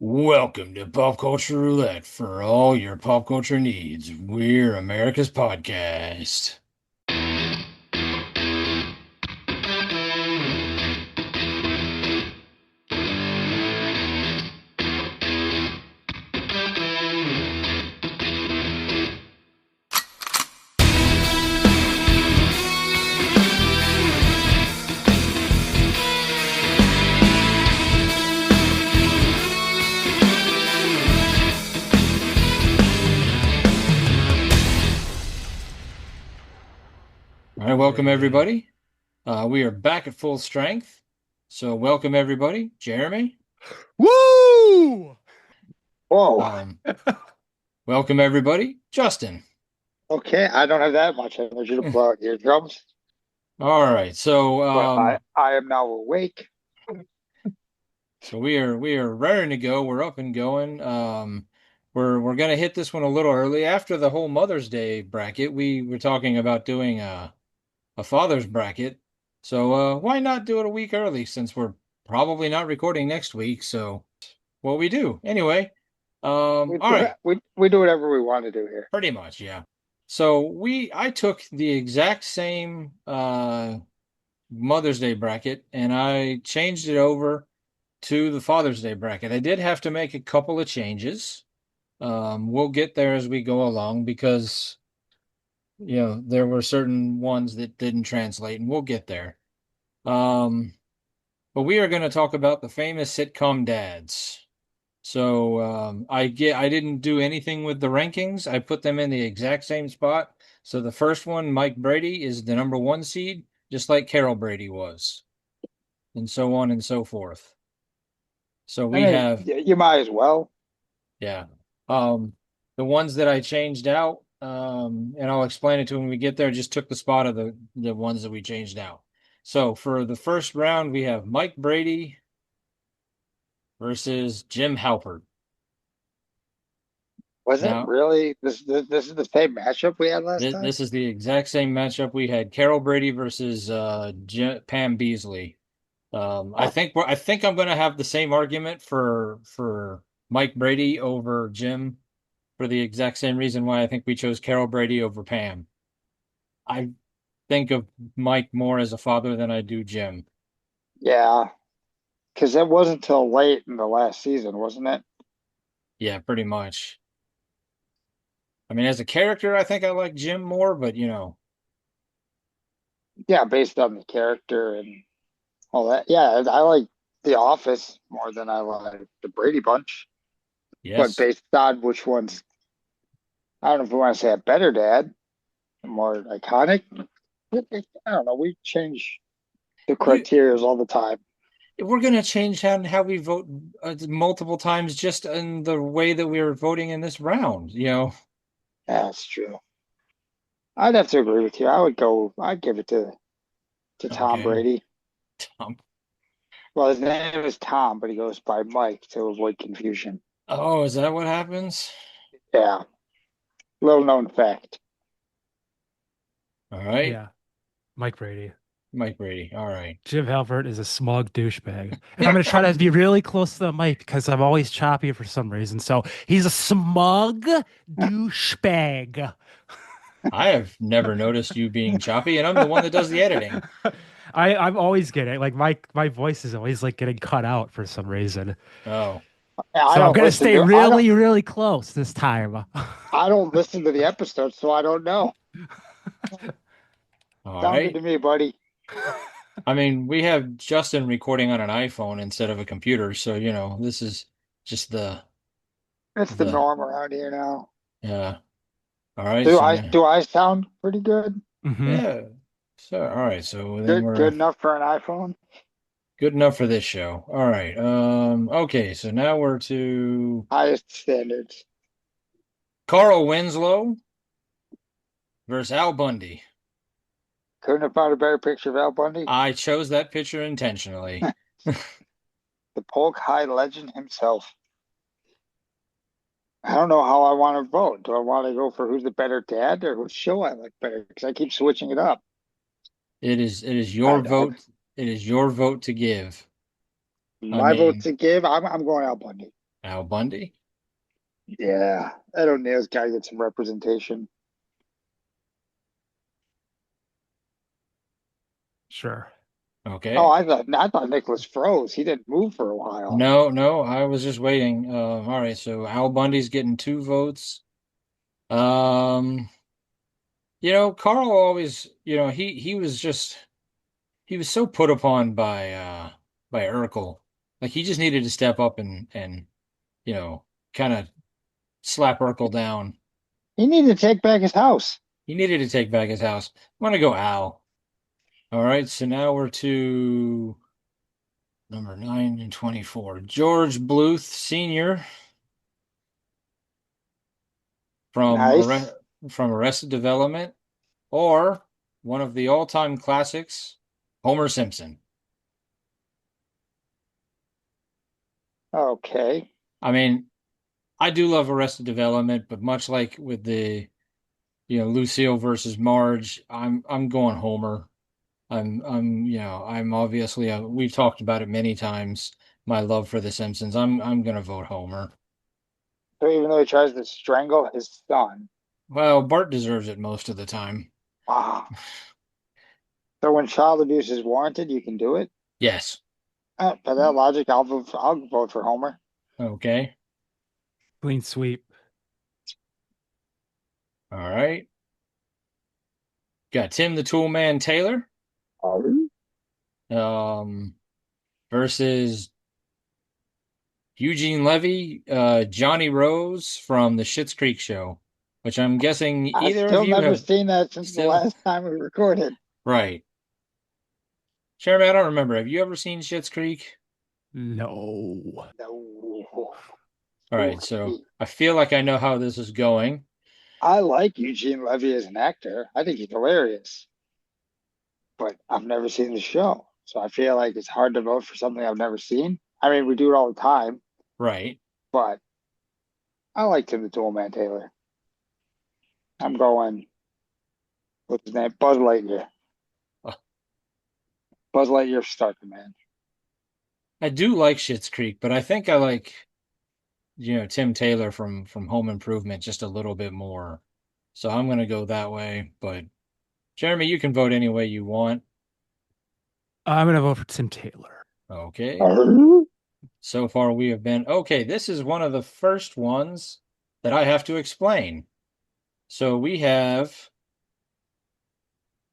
Welcome to Pop Culture Roulette for all your pop culture needs. We're America's podcast. All right, welcome Hey. everybody. We are back at full strength. So welcome everybody. Jeremy. Woo! Whoa. Um, Welcome everybody. Justin. Okay, I don't have that much energy to blow out eardrums, All right. So but I am now awake. we are raring to go. We're up and going. We're gonna hit this one a little early after the whole Mother's Day bracket. We were talking about doing a father's bracket. So why not do it a week early since we're probably not recording next week? So what we do anyway. All right, We do whatever we want to do here. pretty much, yeah. So I took the exact same Mother's Day bracket and I changed it over to the Father's Day bracket. I did have to make a couple of changes. We'll get there as we go along because there were certain ones that didn't translate, and we'll get there. Um, but we are going to talk about the famous sitcom dads. So I didn't do anything with the rankings. I put them in the exact same spot. So the first one, Mike Brady, is the number one seed, just like Carol Brady was, and so on and so forth. So I we mean, have, you might as well. yeah, the ones that I changed out, and I'll explain it to when we get there. Just took the spot of the ones that we changed out. So for the first round, we have Mike Brady versus Jim Halpert. Was it Now, really? This is the same matchup we had last time? this is the exact same matchup we had: Carol Brady versus Pam Beasley. Oh, I think I'm going to have the same argument for Mike Brady over Jim for the exact same reason why I think we chose Carol Brady over Pam. I think of Mike more as a father than I do Jim. yeah, because it wasn't till late in the last season, wasn't it? Yeah, pretty much. I mean, as a character, I think I like Jim more, but Yeah, based on the character and all that. Yeah, I like The Office more than I like the Brady Bunch, but yes. based on which one's, I don't know if we want to say a better dad, more iconic. I don't know. We change the We criterias all the time. we're going to change how we vote multiple times just in the way that we are voting in this round, Yeah, that's true. I'd have to agree with you. I'd give it to Tom Okay. Brady. Um, Well, his name is Tom, but he goes by Mike to avoid confusion. oh, is that what happens? Yeah, little known fact. All right. Yeah, Mike Brady. Mike Brady. All right. Jim Halpert is a smug douchebag. And I'm going to try to be really close to the mic because I'm always choppy for some reason. So he's a smug douchebag. I have never noticed you being choppy, and I'm the one that does the editing. I'm always getting like my voice is always like getting cut out for some reason. Oh, Yeah, So I'm gonna stay really, really close this time. I don't listen to the episodes, so I don't know. all Sound good to right. me, buddy. I mean, we have Justin recording on an iPhone instead of a computer, so this is just It's the the norm around here now. yeah. All right, Do so I now do I sound pretty good? Hmm. yeah. So all right, so then Good we're enough for an iPhone? good enough for this show. All right. Okay, so now we're to Highest standards. Carl Winslow versus Al Bundy. Couldn't have found a better picture of Al Bundy. I chose that picture intentionally. The Polk High legend himself. I don't know how I want to vote. Do I want to go for who's the better dad or whose show I like better? Because I keep switching it up. It is I, your I, vote. It is your vote to give. I my vote mean, to give, I'm going Al Bundy. Al Bundy. Yeah, I don't know. This guy get some representation. Sure. Oh, Okay. I thought Nicholas froze. He didn't move for a while. No, no, I was just waiting. All right, so Al Bundy's getting 2 votes. Um, Carl always, he was so put upon by Urkel. Like he just needed to step up and kind of slap Urkel down. He needed to take back his house. He needed to take back his house. I'm gonna go Al. All right, so now we're to number 9 and 24. George Bluth Sr. from Nice. Arrested Development, or one of the all-time classics, Homer Simpson. Okay. I mean, I do love Arrested Development, but much like with the Lucille versus Marge, I'm going Homer. I'm obviously we've talked about it many times. My love for The Simpsons. I'm gonna vote Homer. So even though he tries to strangle his son, Well, Bart deserves it most of the time. wow. So when child abuse is warranted, you can do it. Yes. By that logic, I'll vote for Homer. Okay. Clean sweep. All right. Got Tim the Toolman Taylor Oh. um versus Eugene Levy, Johnny Rose from the Schitt's Creek show, which I'm guessing I've either of still you never have seen that since the still last time we recorded. right. Jeremy, I don't remember. Have you ever seen Schitt's Creek? No. No. All right, so Okay. I feel like I know how this is going. I like Eugene Levy as an actor. I think he's hilarious, but I've never seen the show. So I feel like it's hard to vote for something I've never seen. I mean, we do it all the time, Right. but I like Tim the Toolman Taylor. I'm going, what's his name? Buzz Lightyear. Uh, Buzz Lightyear Stark Command. I do like Schitt's Creek, but I think I like, Tim Taylor from Home Improvement just a little bit more. So I'm gonna go that way. But Jeremy, you can vote any way you want. I'm gonna vote for Tim Taylor. Okay. Oh, So far we have been okay. This is one of the first ones that I have to explain. So we have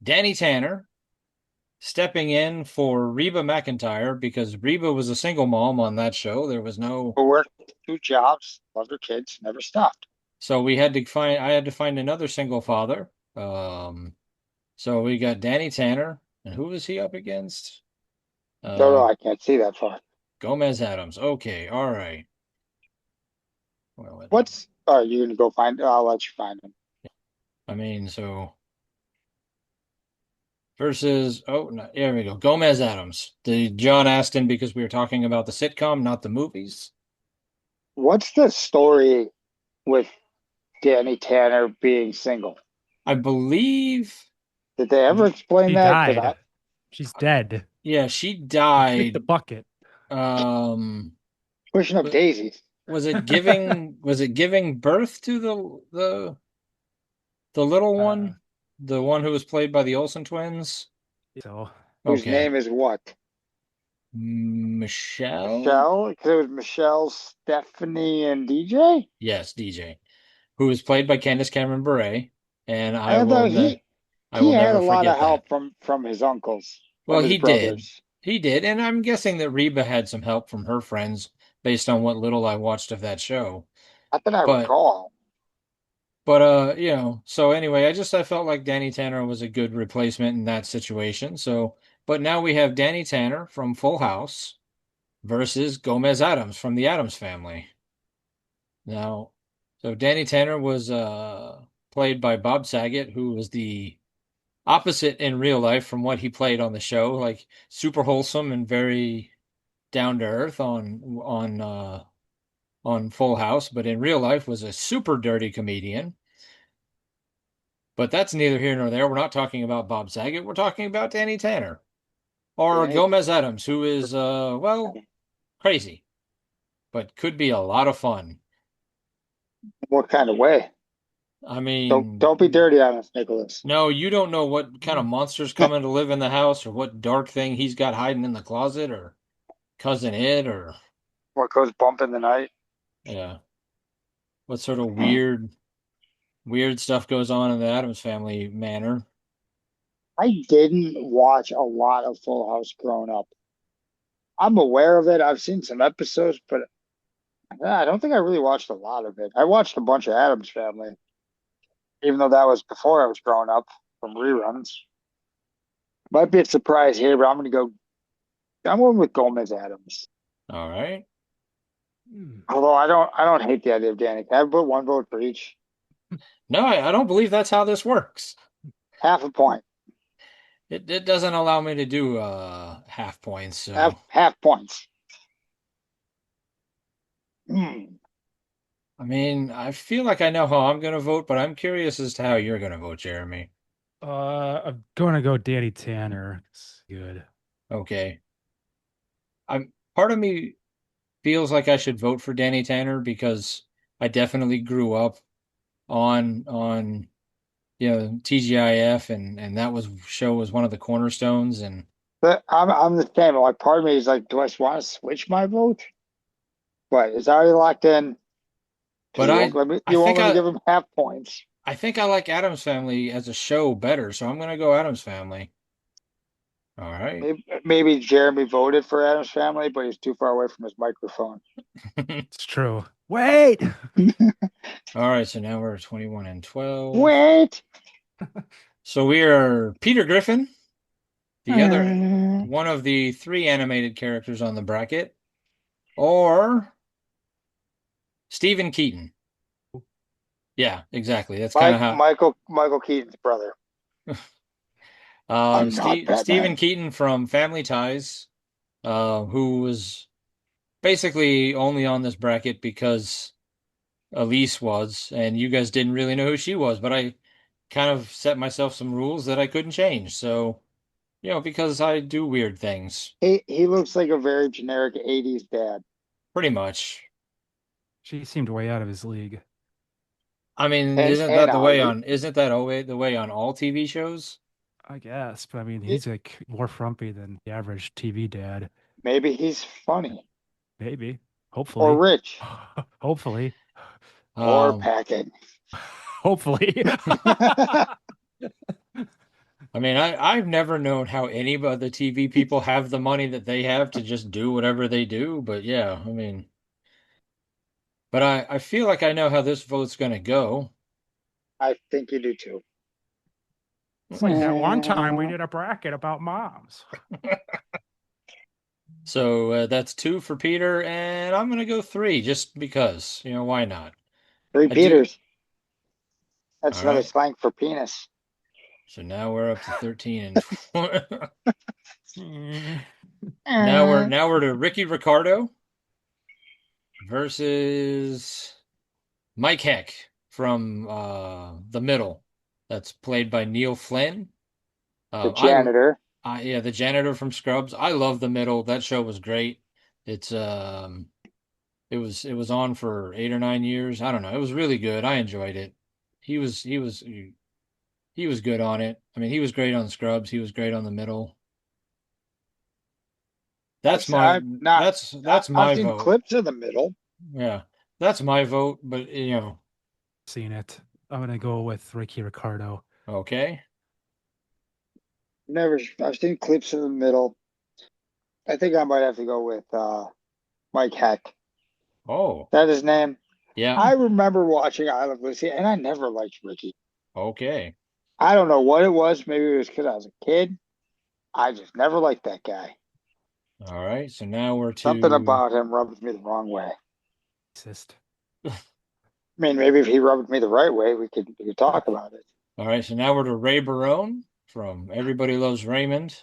Danny Tanner stepping in for Reba McEntire because Reba was a single mom on that show. There was no, who worked 2 jobs, loved her kids, never stopped. so I had to find another single father. So we got Danny Tanner, and who was he up against? No, no, Uh, I can't see that far. Gomez Adams. Okay, all right. Well, All right, you're gonna go find, I'll let you find him. I mean, so versus, oh, no, here we go. Gomez Adams. The John Aston because we were talking about the sitcom, not the movies. What's the story with Danny Tanner being single? I believe, Did they ever explain She that? Because died. She's dead. yeah, she She kicked the died. bucket. Um, pushing up wa- daisies. was it giving birth to the little Uh, one, the one who was played by the Olsen twins? so Whose Okay, name is what? Michelle. Michelle? Because it was Michelle, Stephanie, and DJ? Yes, DJ, who was played by Candace Cameron Bure, and I thought I he will had never a lot of forget that. help from his uncles, Well, from his brothers. he did, and I'm guessing that Reba had some help from her friends based on what little I watched of that show. Not that I But recall. so anyway, I felt like Danny Tanner was a good replacement in that situation. So, but now we have Danny Tanner from Full House versus Gomez Adams from the Addams Family. Now, so Danny Tanner was played by Bob Saget, who was the opposite in real life from what he played on the show, like super wholesome and very down to earth on Full House, but in real life was a super dirty comedian. But that's neither here nor there. We're not talking about Bob Saget. We're talking about Danny Tanner or Danny, Gomez Adams, who is crazy. but could be a lot of fun. What kind of way? I Don't mean, don't be dirty on us, Nicholas. no, you don't know what kind of monsters coming to live in the house or what dark thing he's got hiding in the closet or cousin Ed or What goes bump in the night? yeah, what sort of weird stuff goes on in the Addams Family manor. I didn't watch a lot of Full House growing up. I'm aware of it. I've seen some episodes, but I don't think I really watched a lot of it. I watched a bunch of Addams Family, even though that was before I was growing up from reruns. Might be a surprise here, but I'm going with Gomez Adams. All right. Hmm. Although I don't hate the idea of Danny. Can I put one vote for each? No, I don't believe that's how this works. Half a point. It doesn't allow me to do half points, Half so half points. Hmm. I mean, I feel like I know how I'm gonna vote, but I'm curious as to how you're gonna vote, Jeremy. I'm going to go Danny Tanner. It's good. Okay. I'm part of me feels like I should vote for Danny Tanner because I definitely grew up on TGIF and that was show was one of the cornerstones and But I'm the same. Like part of me is like, do I want to switch my vote? But it's already locked in because but I you won't think let me give him half points. I like Addams Family as a show better, so I'm gonna go Addams Family. All right. Maybe Jeremy voted for Adam's Family, but he's too far away from his microphone. It's true. Wait. All right, so now we're 21 and 12. Wait. So we are Peter Griffin, the other Hmm. one of the three animated characters on the bracket, or Stephen Keaton. Yeah, exactly. That's kind of how Michael Keaton's brother. I'm not Stephen Batman. Keaton from Family Ties, who was basically only on this bracket because Elise was, and you guys didn't really know who she was, but I kind of set myself some rules that I couldn't change. So, because I do weird things, He looks like a very generic '80s dad. pretty much. She seemed way out of his league. I mean, And Ozzy. isn't that always the way on all TV shows? I guess, but I mean, It- he's like more frumpy than the average TV dad. Maybe he's funny Maybe. or Hopefully. rich Hopefully. or Um, packing. Hopefully. I mean, I've never known how any of the TV people have the money that they have to just do whatever they do, but yeah, I mean, but I feel like I know how this vote's going to go. I think you do too. It's like that one time we did a bracket about moms. So that's two for Peter, and I'm going to go three just because, why not? Three I do. Peters. That's All another right. slang for penis. So now we're up to 13 and 4. Mm. Now we're to Ricky Ricardo versus Mike Heck from The Middle. That's played by Neil Flynn. The I janitor. yeah, the janitor from Scrubs. I love The Middle. That show was great. It's it was on for 8 or 9 years. I don't know. It was really good. I enjoyed it. He was good on it. I mean, he was great on Scrubs. He was great on The Middle. That's my I'm not. that's I've my seen vote. clips of the middle. Yeah. That's my vote, but Seen it. I'm gonna go with Ricky Ricardo. okay. Never. I've seen clips of the middle. I think I might have to go with Mike Heck. Oh, That his name. yeah. I remember watching I Love Lucy, and I never liked Ricky. Okay. I don't know what it was. Maybe it was because I was a kid. I just never liked that guy. All right. So now we're Something to about him rubs me the wrong way. Racist. I mean, maybe if he rubbed me the right way, we could talk about it. All right. So now we're to Ray Barone from Everybody Loves Raymond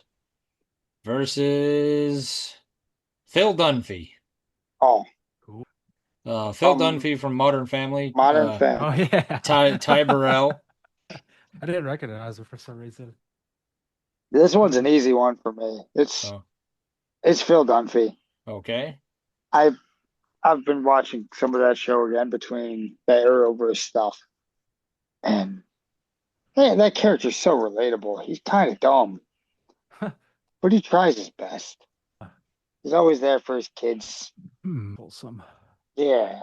versus Phil Dunphy. Oh, Cool. Phil Dunphy from Modern Family. Modern Oh Family. yeah. Ty Burrell. I didn't recognize it for some reason. This one's an easy one for me. It's Oh, it's Phil Dunphy. okay. I I've been watching some of that show again between the Arrowverse stuff, and man, that character's so relatable. He's kind of dumb, but he tries his best. He's always there for his kids. Wholesome. Yeah,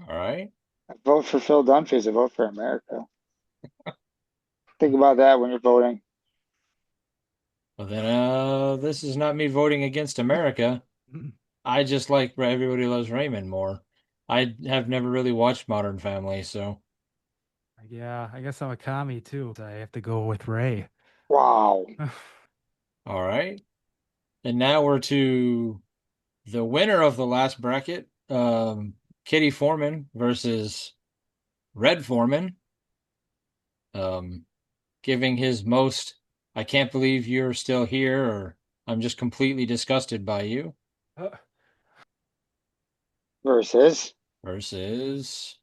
All right. I vote for Phil Dunphy as a vote for America. Think about that when you're voting. Well, then, this is not me voting against America. I just like Everybody Loves Raymond more. I have never really watched Modern Family, so Yeah, I guess I'm a commie too. I have to go with Ray. Wow. all right. And now we're to the winner of the last bracket, Kitty Foreman versus Red Foreman, um, giving his most, I can't believe you're still here, or I'm just completely disgusted by you, Uh, Versus. versus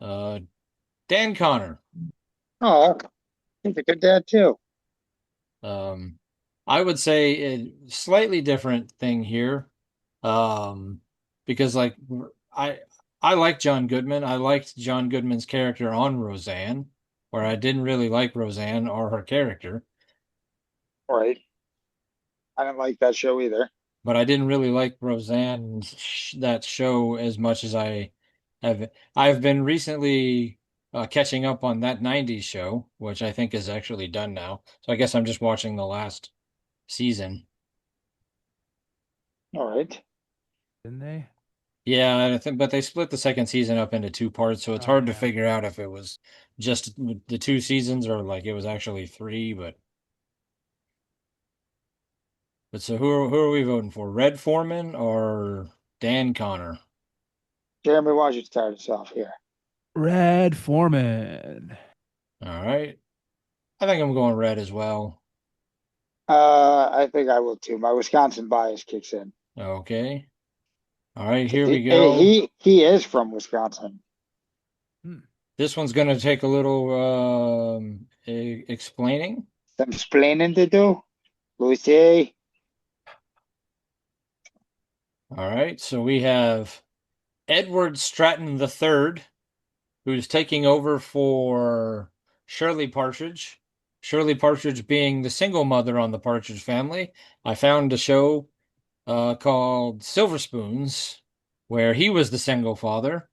uh, Dan Connor. Oh, he's a good dad too. Um, I would say a slightly different thing here. Um, because like I I like John Goodman. I liked John Goodman's character on Roseanne, where I didn't really like Roseanne or her character, Right. I didn't like that show either. but I didn't really like Roseanne's that show as much as have. I've been recently catching up on that 90s show, which I think is actually done now. So I guess I'm just watching the last season. All right. didn't they? Yeah, I think, but they split the second season up into two parts, so it's Oh hard to yeah. figure out if it was just the two seasons or like it was actually three. But so who are we voting for? Red Foreman or Dan Connor? Jeremy, why don't you start us off here? Red Foreman. All right, I think I'm going Red as well. I think I will too. My Wisconsin bias kicks in. Okay, all right, 'Cause here we He, go. he is from Wisconsin. Hmm. This one's gonna take a little explaining. Some splaining to do. Lucy. All right, so we have Edward Stratton III, who's taking over for Shirley Partridge. Shirley Partridge being the single mother on the Partridge Family. I found a show called Silver Spoons where he was the single father.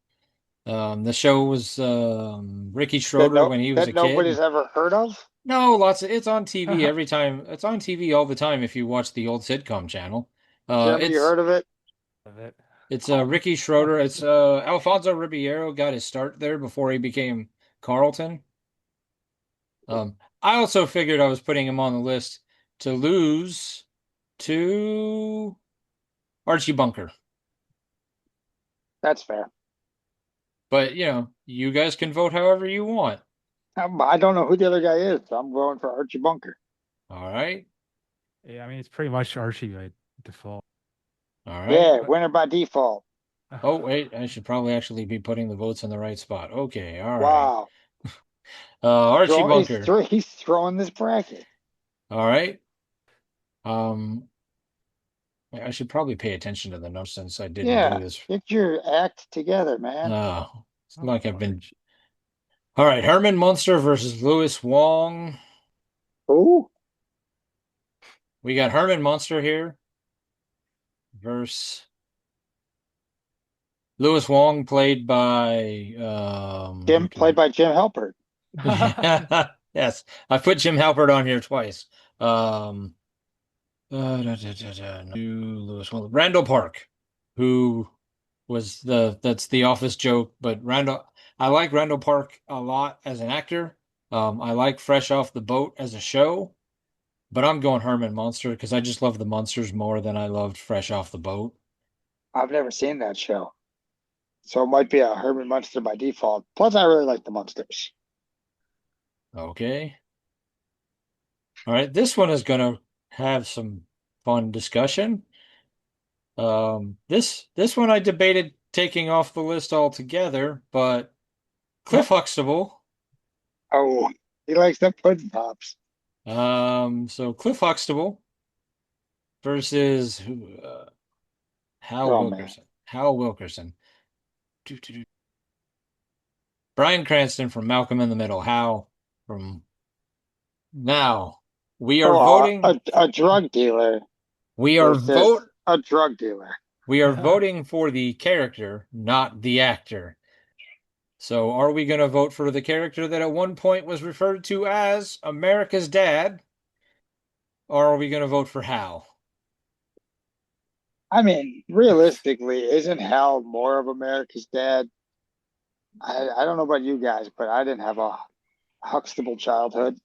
The show was Ricky Schroeder when he was That a nobody's kid. ever heard of. No, it's on TV every time. It's on TV all the time if you watch the old sitcom channel. Uh, Jeremy, you it's heard of it? Of it. it's Ricky Schroeder. It's Alfonso Ribeiro got his start there before he became Carlton. I also figured I was putting him on the list to lose to Archie Bunker. That's fair. But, you guys can vote however you want. I don't know who the other guy is, so I'm going for Archie Bunker. All right. Yeah, I mean it's pretty much Archie by default. All right. Yeah, winner by default. Oh, wait, I should probably actually be putting the votes in the right spot. Okay, all right. Wow. Archie Bunker. He's throwing this bracket. All right. Um, I should probably pay attention to the numbers since I didn't do Yeah, this. get your act together, man. It's Oh, like I've been. Archie. All right, Herman Munster versus Lewis Wong. Who? We got Herman Munster here versus Lewis Wong, played by Jim, played by Jim Halpert. yeah, yes. I put Jim Halpert on here twice. Um Lewis Wong. Randall Park, who was that's the office joke, but I like Randall Park a lot as an actor. I like Fresh Off the Boat as a show, but I'm going Herman Munster because I just love the Munsters more than I loved Fresh Off the Boat. I've never seen that show, so it might be a Herman Munster by default. Plus, I really like the Munsters. Okay. All right, this one is gonna have some fun discussion. This one I debated taking off the list altogether, but Cliff Huxtable. Oh, he likes the pudding pops. So Cliff Huxtable versus Hal Oh man, Wilkerson. Hal Wilkerson. Bryan Cranston from Malcolm in the Middle. Hal from now. We are Oh, voting. a drug dealer We are versus vote. a drug dealer. We are voting for the character, not the actor. So, are we going to vote for the character that at one point was referred to as America's Dad, or are we going to vote for Hal? I mean, realistically, isn't Hal more of America's dad? I don't know about you guys, but I didn't have a Huxtable childhood.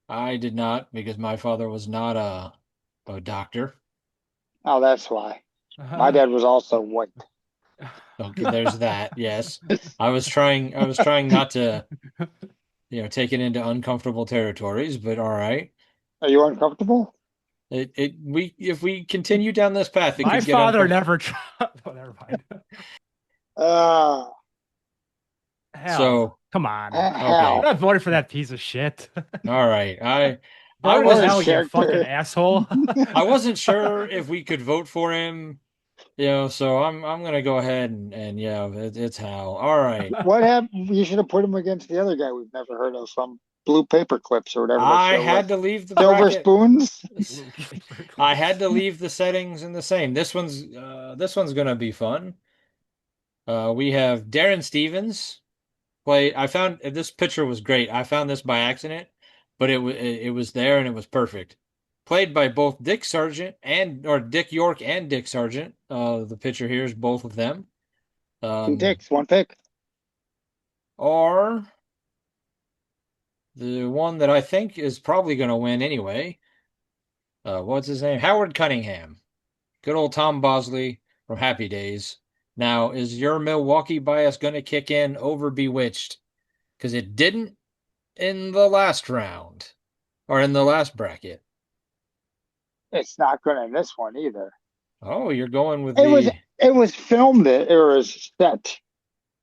I did not because my father was not a doctor. Oh, that's why. My dad was also white. Okay, there's that. Yes. I was trying not to, take it into uncomfortable territories, but all right. Are you uncomfortable? If we continue down this path, it My could get father uncomfortable. never tried. Oh, never mind. Uh, Hell, So, come on. I'm okay. Hal. not voting for that piece of shit. All right. I Burn in Or wasn't his hell, you fucking character. asshole. I wasn't sure if we could vote for him, so I'm gonna go ahead and yeah, it's Hal. All right. What happened? You should have put him against the other guy we've never heard of from Blue Paper Clips or whatever that I show had was. to leave the Silver bracket. Spoons? Blue paper I had clips. to leave the settings in the same. This one's gonna be fun. We have Darren Stevens play. I found this picture was great. I found this by accident, but it was there and it was perfect. Played by both Dick Sargent or Dick York and Dick Sargent. The picture here is both of them. Two Um, dicks, one pick. or the one that I think is probably going to win anyway. What's his name? Howard Cunningham. Good old Tom Bosley from Happy Days. Now, is your Milwaukee bias going to kick in over Bewitched? Because it didn't in the last round or in the last bracket. It's not good in this one either. Oh, you're going with It was the. it was filmed it was set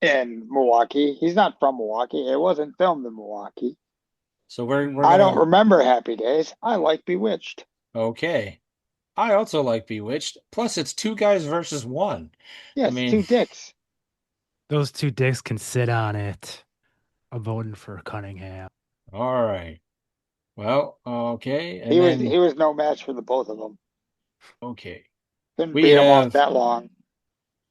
in Milwaukee. He's not from Milwaukee. It wasn't filmed in Milwaukee. So we're I don't gonna. remember Happy Days. I like Bewitched. Okay. I also like Bewitched. Plus, it's two guys versus one. I Yes, mean, two dicks. Those two dicks can sit on it. I'm voting for Cunningham. all right. Well, okay, and He then was no match for the both of them. okay. Couldn't We beat him off have that long.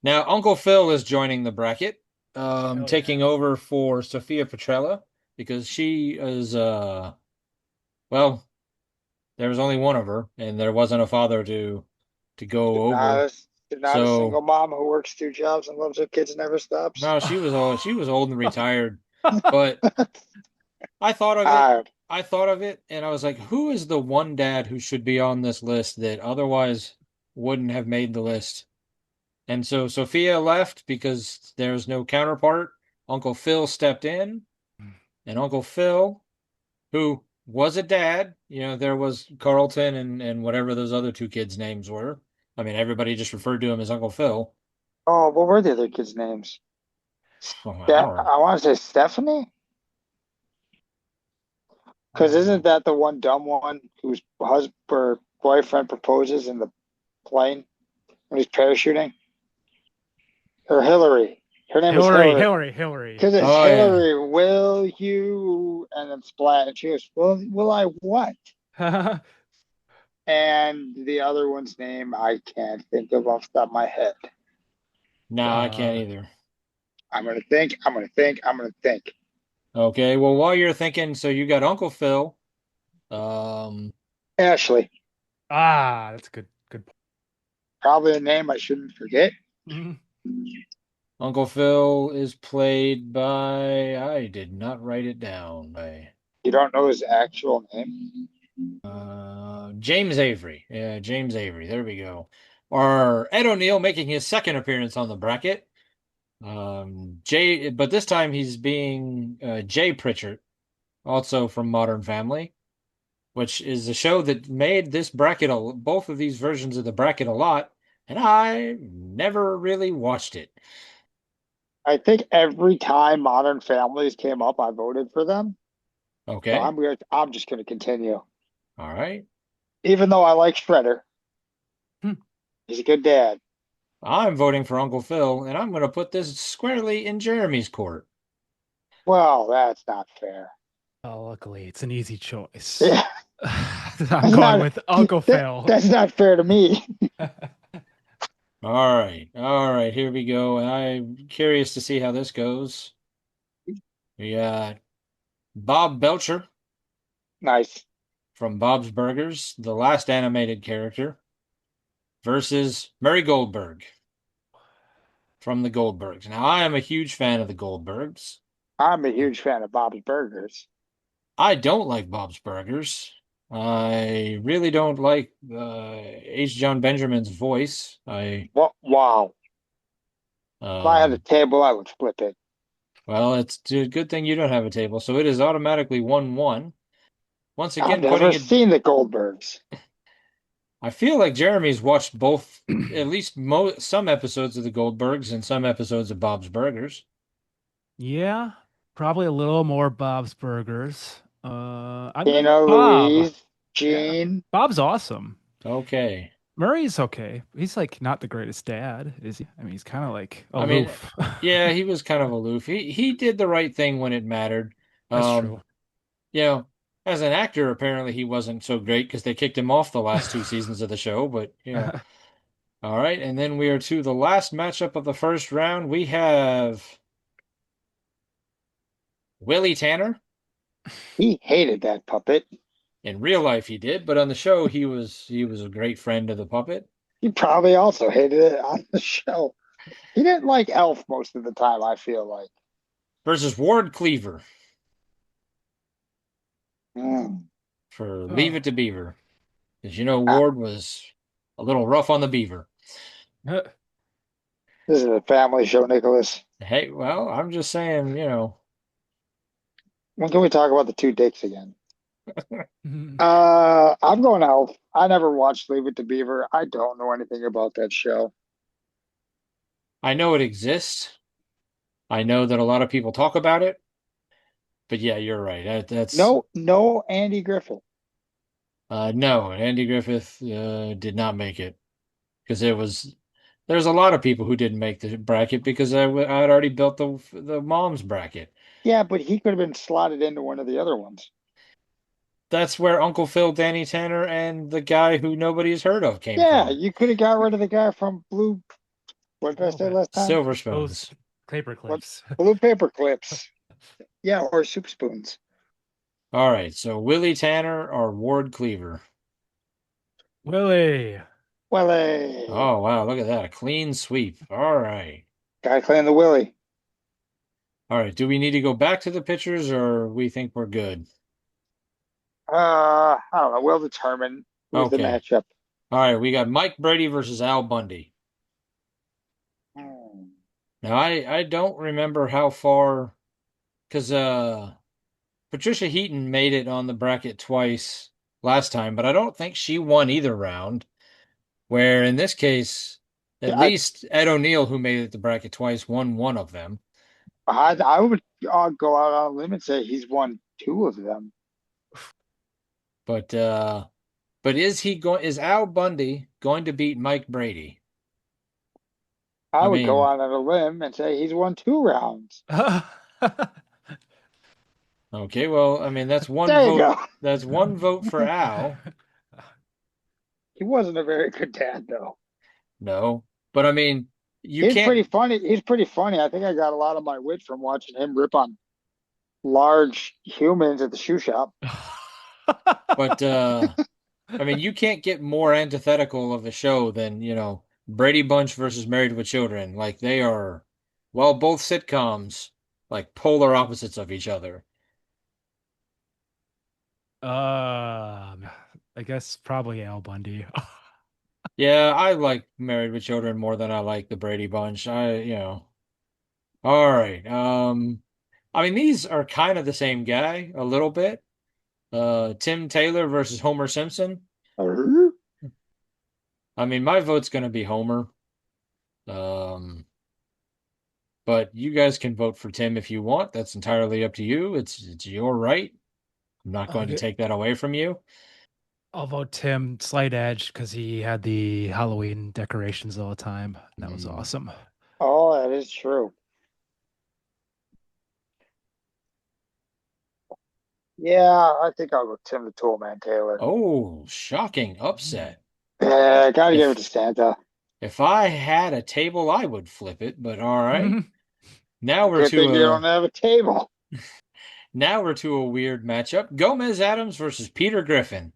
now Uncle Phil is joining the bracket, Hell yeah. taking over for Sophia Petrella because she is well, there was only one of her, and there wasn't a father to go over. Not a single So mom who works two jobs and loves her kids and never stops. no, she was old and retired. But I thought of it. Uh, I thought of it, and I was like, who is the one dad who should be on this list that otherwise wouldn't have made the list? And so Sophia left because there's no counterpart. Uncle Phil stepped in, and Uncle Phil, who was a dad, there was Carlton and whatever those other two kids' names were. I mean, everybody just referred to him as Uncle Phil. oh, what were the other kids' names? Oh, I Yeah, don't know. I want to say Stephanie. Because isn't that the one dumb one whose husband or boyfriend proposes in the plane when he's parachuting? Or Hillary. Her name was Hillary, Hillary. Hillary, Hillary. Because it's Oh yeah. Hillary, will you? And then splat. And she goes, well, will I what? And the other one's name I can't think of off the top of my head. No, I can't uh, either. I'm going to think. I'm going to think. I'm going to think. Okay, well, while you're thinking, so you got Uncle Phil. Um, Ashley. that's a good Probably a name I shouldn't forget. point. Uncle Phil is played by, I did not write it down, by You don't know his actual name? James Avery. Yeah, James Avery. There we go. Or Ed O'Neill making his second appearance on the bracket. But this time he's being Jay Pritchard, also from Modern Family, which is a show that made this bracket, both of these versions of the bracket a lot, and I never really watched it. I think every time Modern Families came up, I voted for them. So Okay. I'm just gonna continue. All right. Even though I like Shredder, Hmm. he's a good dad. I'm voting for Uncle Phil, and I'm going to put this squarely in Jeremy's court. Well, that's not fair. Oh, luckily, it's an easy choice. Yeah, I'm that's going not with Uncle Phil. that's not fair to me. All right, here we go. I'm curious to see how this goes. We got Bob Belcher Nice. from Bob's Burgers, the last animated character, versus Murray Goldberg from the Goldbergs. Now, I am a huge fan of the Goldbergs. I'm a huge fan of Bob's Burgers. I don't like Bob's Burgers. I really don't like H. John Benjamin's voice. Wow. If I had a Um, table, I would flip it. well, it's a good thing you don't have a table, so it is automatically 1-1. Once I've again, never putting it, seen the Goldbergs. I feel like Jeremy's watched both, at least some episodes of the Goldbergs and some episodes of Bob's Burgers Yeah, probably a little more Bob's Burgers. I'm going with Tina, Bob. Louise, Yeah, Jean. Bob's awesome. Okay. Murray's okay. He's like not the greatest dad, is he? I mean, he's kind of like I mean, aloof. yeah, he was kind of aloof. He did the right thing when it mattered. That's Um, true. you know, as an actor, apparently he wasn't so great because they kicked him off the last two seasons of the show, but all right, and then we are to the last matchup of the first round. We have Willie Tanner. He hated that puppet. In real life he did, but on the show he was a great friend of the puppet. He probably also hated it on the show. He didn't like Elf most of the time, I feel like. Versus Ward Cleaver Mm. for Leave It Oh. to Beaver. Because you know Ah, Ward was a little rough on the beaver. this is a family show, Nicholas. Hey, well, I'm just saying, When can we talk about the two dicks again? Mhm. I'm going Elf. I never watched Leave It to Beaver. I don't know anything about that show. I know it exists. I know that a lot of people talk about it, but yeah, you're right. That's No Andy Griffith. no, Andy Griffith did not make it because there's a lot of people who didn't make the bracket because I had already built the mom's bracket. Yeah, but he could have been slotted into one of the other ones. That's where Uncle Phil, Danny Tanner, and the guy who nobody's heard of came Yeah, from. you could have got rid of the guy from Blue. What did I Oh, say last time? Silver those Spoons. paper What? clips. Blue paper clips. Yeah, or soup spoons. All right, so Willie Tanner or Ward Cleaver. Willie. Well, hey, Oh wow, look at that. A clean sweep. All right. gotta clean the willy. All right. Do we need to go back to the pitchers or we think we're good? I don't know. We'll determine who's the Okay. matchup. All right, we got Mike Brady versus Al Bundy. Hmm. Now I don't remember how far because Patricia Heaton made it on the bracket twice last time, but I don't think she won either round. Where in this case, at I, least Ed O'Neill, who made it the bracket twice, won one of them. I would go out on a limb and say he's won two of them. But is Al Bundy going to beat Mike Brady? I I would go mean, out on a limb and say he's won two rounds. okay, well, I mean that's one There you vote. go. That's one vote for Al. He wasn't a very good dad, though. No. But I mean, you He's pretty can't funny. He's pretty funny. I think I got a lot of my wit from watching him rip on large humans at the shoe shop. but I mean, you can't get more antithetical of a show than, Brady Bunch versus Married with Children. Like they are, well, both sitcoms, like polar opposites of each other. I guess probably Al Bundy. Yeah, I like Married with Children more than I like the Brady Bunch. All right. I mean, these are kind of the same guy a little bit. Tim Taylor versus Homer Simpson. I mean, my vote's going to be Homer. Um, but you guys can vote for Tim if you want. That's entirely up to you. It's your right. I'm not I'll going to get, take that away from you. I'll vote Tim, slight edge, because he had the Halloween decorations all the time. That was Mm. awesome. Oh, that is true. Yeah, I think I'll go Tim the Toolman Taylor. Oh, shocking upset. Yeah, gotta give it If to Santa. if I had a table, I would flip it, but all right. Now we're Good to thing you don't a have a table. now we're to a weird matchup. Gomez Adams versus Peter Griffin.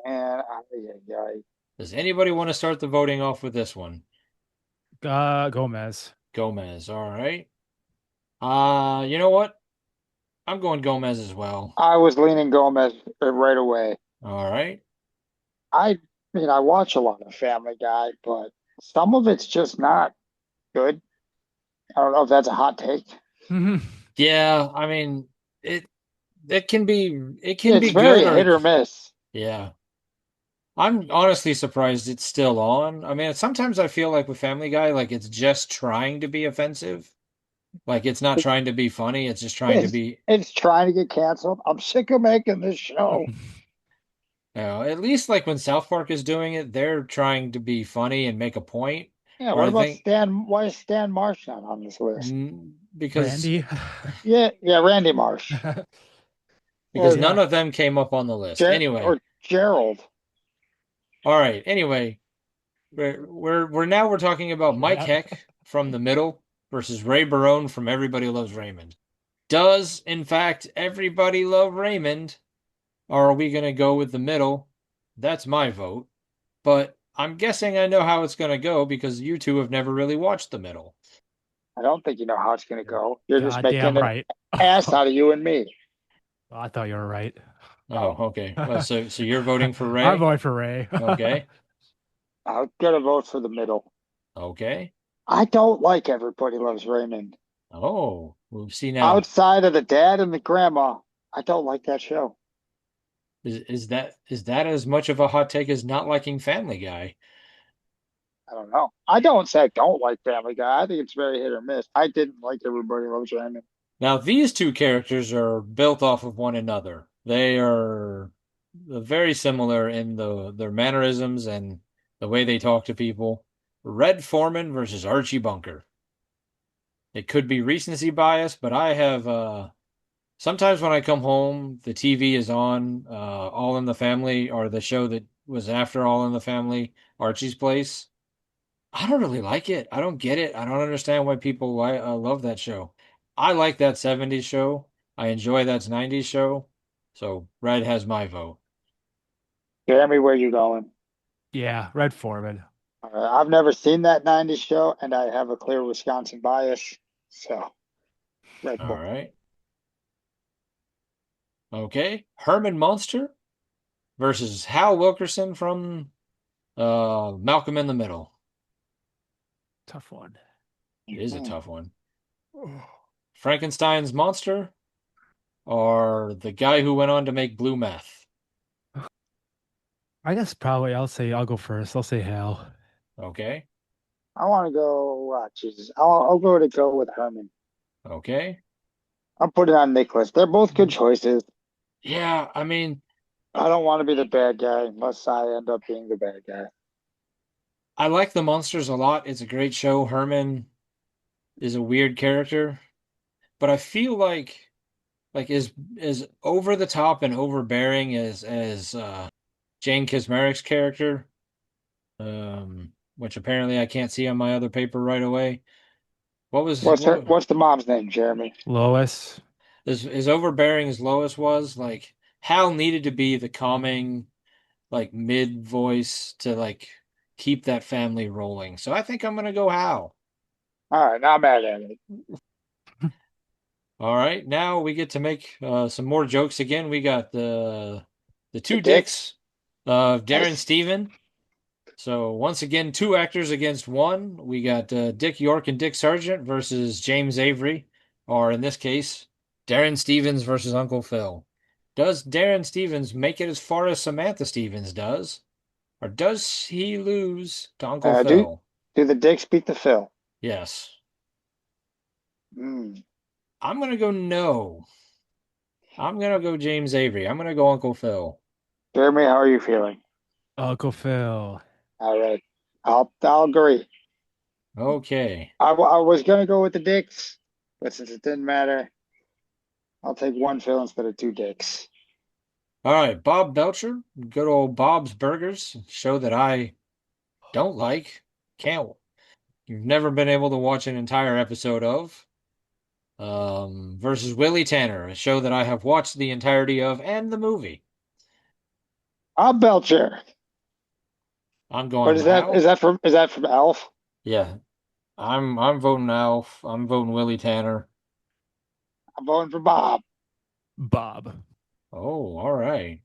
And I, Does anybody want to start the voting off with this one? Gomez. Gomez, all right. You know what? I'm going Gomez as well. I was leaning Gomez right away. All right. I mean, I watch a lot of Family Guy, but some of it's just not good. I don't know if that's a hot take. Yeah, I mean, it it can be It's good very or hit or miss. yeah. I'm honestly surprised it's still on. I mean, sometimes I feel like with Family Guy, like it's just trying to be offensive. Like it's not trying to be funny, it's just trying to It's be, it's trying to get canceled. I'm sick of making this show. at least like when South Park is doing it, they're trying to be funny and make a point. Yeah, Where what I about think Stan? Why is Stan Marsh not on this list? because Randy. Yeah, Randy Marsh or none Yeah. of them came up on the list. Anyway, Or Gerald. all right. Anyway, we're talking about Mike Yeah. Heck from The Middle versus Ray Barone from Everybody Loves Raymond. Does in fact everybody love Raymond? Or are we going to go with The Middle? That's my vote. But I'm guessing I know how it's going to go because you two have never really watched The Middle. I don't think you know how it's going to go. You're just Goddamn making an right. ass out of you and me. I thought you were right. Oh, Oh, okay. Well, so you're voting for I'm Ray? voting for Ray. Okay. I'm gonna vote for the middle. Okay. I don't like Everybody Loves Raymond. Oh, we'll see now. Outside of the dad and the grandma, I don't like that show. Is that as much of a hot take as not liking Family Guy? I don't know. I don't say I don't like Family Guy. I think it's very hit or miss. I didn't like Everybody Loves Raymond. Now, these two characters are built off of one another. They are very similar in their mannerisms and the way they talk to people. Red Foreman versus Archie Bunker. It could be recency bias, but I have sometimes when I come home, the TV is on All in the Family or the show that was after All in the Family, Archie's Place. I don't really like it. I don't get it. I don't understand why people love that show. I like that 70s show. I enjoy that 90s show. So Red has my vote. Jeremy, where you going? Yeah, Red Foreman. I've never seen that 90s show, and I have a clear Wisconsin bias. So, Red All Bull. right. Okay. Herman Munster versus Hal Wilkerson from Malcolm in the Middle. Tough one. It is a Mhm. tough one. Frankenstein's monster or the guy who went on to make blue meth? I guess probably I'll go first. I'll say Hal. Okay. I want to go. Jesus, I'll go with Herman. Okay. I'll put it on Nicholas. They're both good choices. Yeah, I mean, I don't want to be the bad guy unless I end up being the bad guy. I like the Monsters a lot. It's a great show. Herman is a weird character, but I feel like is over the top and overbearing as Jane Kismarik's character, which apparently I can't see on my other paper right away. What's the mom's name, Jeremy? Lois. As overbearing as Lois was, like Hal needed to be the calming, like mid voice to like keep that family rolling. So I think I'm gonna go Hal. All right, not mad at it. All right, now we get to make some more jokes again. We got the The two dicks. dicks of Darren Nice. Steven. So once again, two actors against one. We got Dick York and Dick Sargent versus James Avery, or in this case, Darren Stevens versus Uncle Phil. Does Darren Stevens make it as far as Samantha Stevens does, or does he lose to Uncle Uh, do Phil? do the dicks beat the Phil? Yes. Mm. I'm gonna go no. I'm gonna go James Avery. I'm gonna go Uncle Phil. Jeremy, how are you feeling? Uncle Phil. All right. I'll agree. Okay. I was gonna go with the dicks, but since it didn't matter, I'll take one Phil instead of two dicks. All right, Bob Belcher, good old Bob's Burgers, show that I don't like, can't, you've never been able to watch an entire episode of. Versus Willie Tanner, a show that I have watched the entirety of and the movie. Bob Belcher. I'm What going is that? Alf. Is that from Elf? Yeah, I'm voting Alf. I'm voting Willie Tanner. I'm voting for Bob. Bob. Oh, all right.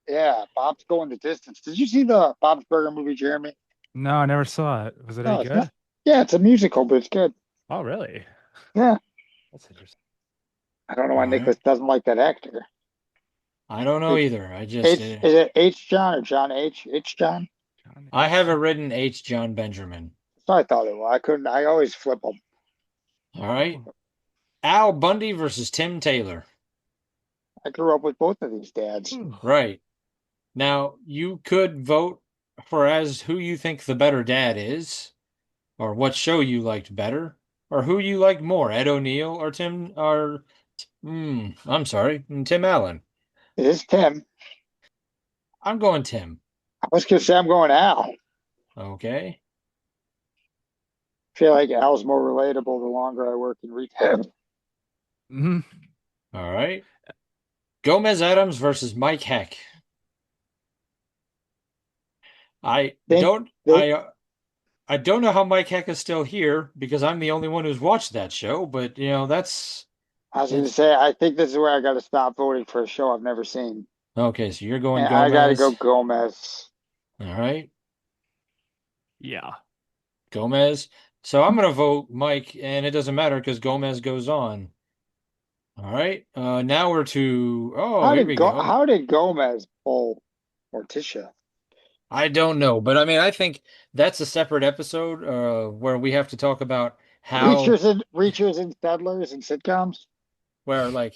Yeah, Bob's going the distance. Did you see the Bob's Burger movie, Jeremy? No, I never saw it. Was it any No, it's not. good? Yeah, it's a musical, but it's good. Oh, really? Yeah. That's interesting. I don't know All why right. Nicholas doesn't like that actor. I don't know It, either. I just H is it H John or John H? H John? John I have it H. written H. John Benjamin. So I thought it was. I couldn't. I always flip them. All right. Oh. Al Bundy versus Tim Taylor. I grew up with both of these dads. Right. Now, you could vote for as who you think the better dad is, or what show you liked better, or who you liked more, Ed O'Neill or I'm sorry, Tim Allen. It is Tim. I'm going Tim. I was gonna say I'm going Al. Okay. I feel like Al's more relatable the longer I work in retail. Mhm. All right. Gomez Adams versus Mike Heck. I Think don't they I don't know how Mike Heck is still here because I'm the only one who's watched that show, but that's I was gonna it's say I think this is where I gotta stop voting for a show I've never seen. okay, so you're going And I gotta go Gomez. Gomez. All right. Yeah. Gomez. So I'm going to vote Mike, and it doesn't matter because Gomez goes on. All right. Now we're to, oh, here we go. How did Gomez pull Morticia? I don't know, but I mean, I think that's a separate episode where we have to talk about how, Reachers and Settlers and sitcoms? where like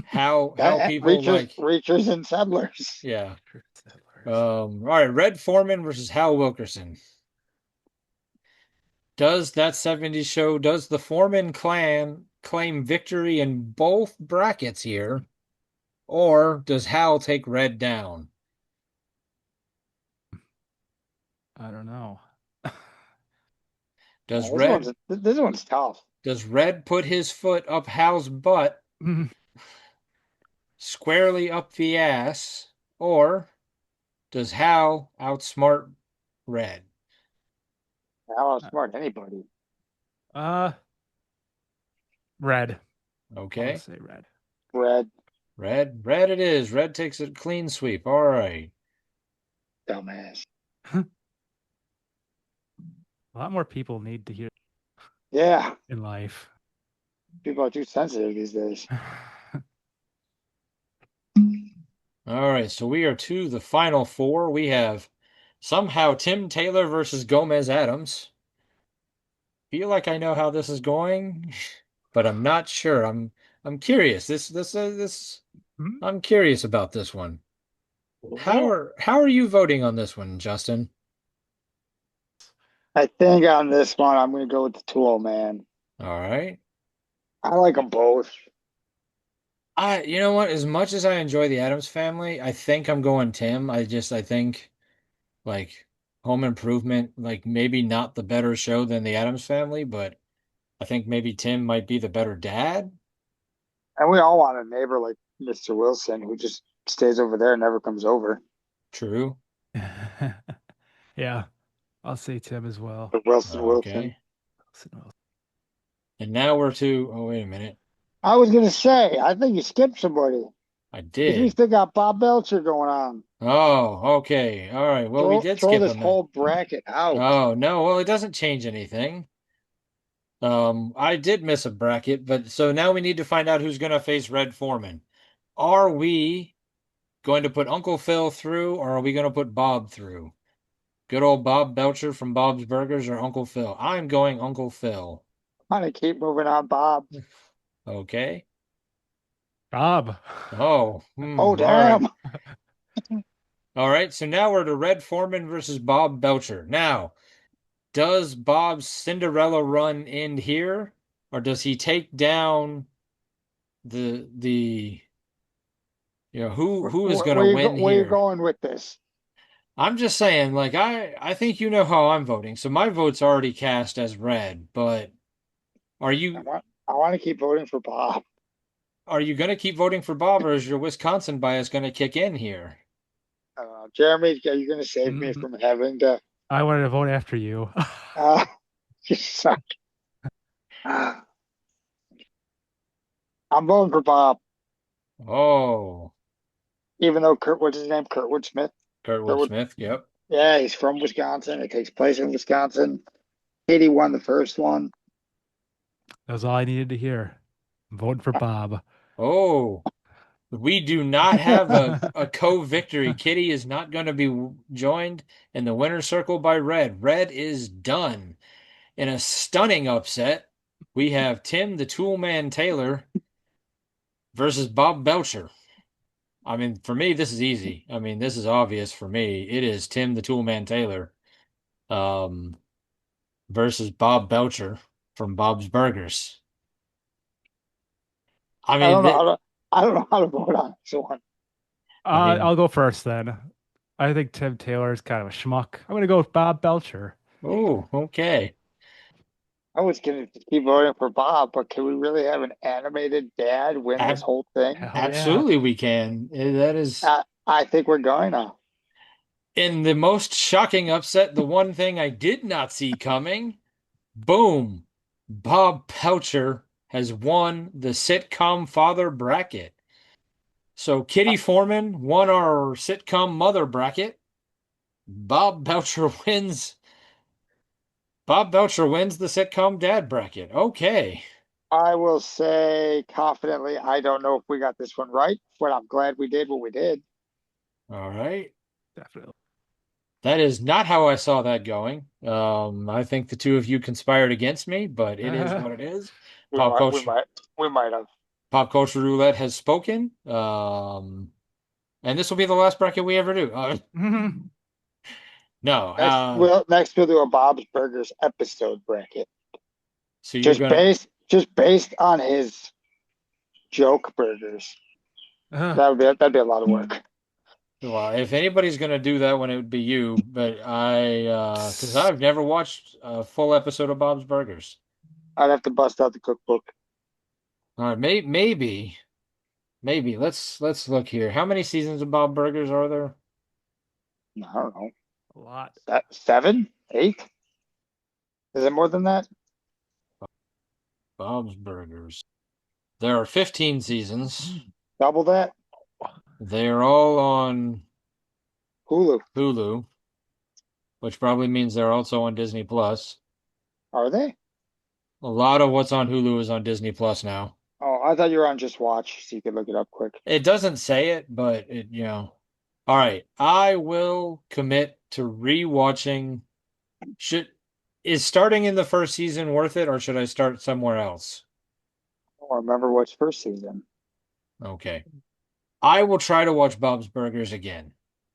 how people like, Reachers and Settlers. yeah. Settlers. All right, Red Foreman versus Hal Wilkerson. Does that 70s show, does the Foreman clan claim victory in both brackets here, or does Hal take Red down? I don't know. Does Red This one's tough. does Red put his foot up Hal's butt squarely up the ass, or does Hal outsmart Red? How outsmart anybody? Uh, red. I'll Okay. say red. Red, Red it is. Red takes a clean sweep. All right. dumbass. A lot more people need to hear Yeah, in life. people are too sensitive these days. All right, so we are to the final four. We have somehow Tim Taylor versus Gomez Adams. Feel like I know how this is going, but I'm not sure. I'm curious. This Hmm? I'm curious about this one. How are you voting on this one, Justin? I think on this one, I'm going to go with the Tool Man. All right. I like them both. You know what? As much as I enjoy the Addams Family, I think I'm going Tim. I think like Home Improvement, like maybe not the better show than the Addams Family, but I think maybe Tim might be the better dad. And we all want a neighbor like Mr. Wilson who just stays over there and never comes over. True. Yeah, I'll say Tim as well. But Wilson. Okay. And now we're to, oh, wait a minute. I was going to say, I think you skipped somebody I because we did. still got Bob Belcher going on. Oh, okay. All right. Well, we did Throw skip this him then. whole bracket out. Oh, no. Well, it doesn't change anything. I did miss a bracket, but so now we need to find out who's going to face Red Foreman. Are we going to put Uncle Phil through, or are we going to put Bob through? Good old Bob Belcher from Bob's Burgers or Uncle Phil? I'm going Uncle Phil. Kind of keep moving on, Bob. Okay. Bob. Oh, Oh, all right. damn. All right. So now we're to Red Foreman versus Bob Belcher. Now, does Bob's Cinderella run end here, or does he take down the who is going to win Where you here? going with this? I'm just saying, like I think you know how I'm voting. So my vote's already cast as red, but are you I want to keep voting for Bob. are you going to keep voting for Bob, or is your Wisconsin bias going to kick in here? Jeremy, are you going to save me Mm, from having to? I wanted to vote after you. Uh, you suck. I'm voting for Bob, Oh, even though what's his name? Kurtwood Smith. Kurtwood Kurtwood, Smith. Yep. yeah, he's from Wisconsin. It takes place in Wisconsin. Katie won the first one. That was all I needed to hear. I'm voting for Bob. Oh, we do not have a co-victory. Kitty is not going to be joined in the winner's circle by Red. Red is done. In a stunning upset, we have Tim the Toolman Taylor versus Bob Belcher. I mean, for me, this is easy. I mean, this is obvious for me. It is Tim the Toolman Taylor um, versus Bob Belcher from Bob's Burgers. I I mean, don't know how to. I don't know how to vote on this one. I mean, I'll go first then. I think Tim Taylor is kind of a schmuck. I'm gonna go with Bob Belcher. oh, okay. I was going to keep voting for Bob, but can we really have an animated dad win this Ab whole thing? Hell yeah. Absolutely, we can. That is I think we're going to. in the most shocking upset, the one thing I did not see coming. Boom. Bob Belcher has won the sitcom father bracket. So Kitty Foreman won our sitcom mother bracket. Bob Belcher wins. Bob Belcher wins the sitcom dad bracket. Okay. I will say confidently, I don't know if we got this one right, but I'm glad we did what we did. All right. Definitely. That is not how I saw that going. I think the two of you conspired against me, but it is what it is. We Pop might, we culture, might, we might have. Pop Culture Roulette has spoken. And this will be the last bracket we ever do. No. Next we'll do a Bob's Burgers episode bracket, So you're gonna. just based on his joke burgers. Uh, That'd be a lot of work. Well, if anybody's gonna do that one, it would be you. But because I've never watched a full episode of Bob's Burgers. I'd have to bust out the cookbook. All right, maybe. Let's look here. How many seasons of Bob Burgers are there? I don't know, a lot. seven, eight. Is it more than that? Bob's Burgers. There are 15 seasons. Double that? They're all on Hulu. Hulu, which probably means they're also on Disney Plus. Are they? A lot of what's on Hulu is on Disney Plus now. Oh, I thought you were on Just Watch, so you could look it up quick. It doesn't say it, but it. All right, I will commit to rewatching. Should is starting in the first season worth it, or should I start somewhere else? I don't remember what's first season. Okay. I will try to watch Bob's Burgers again.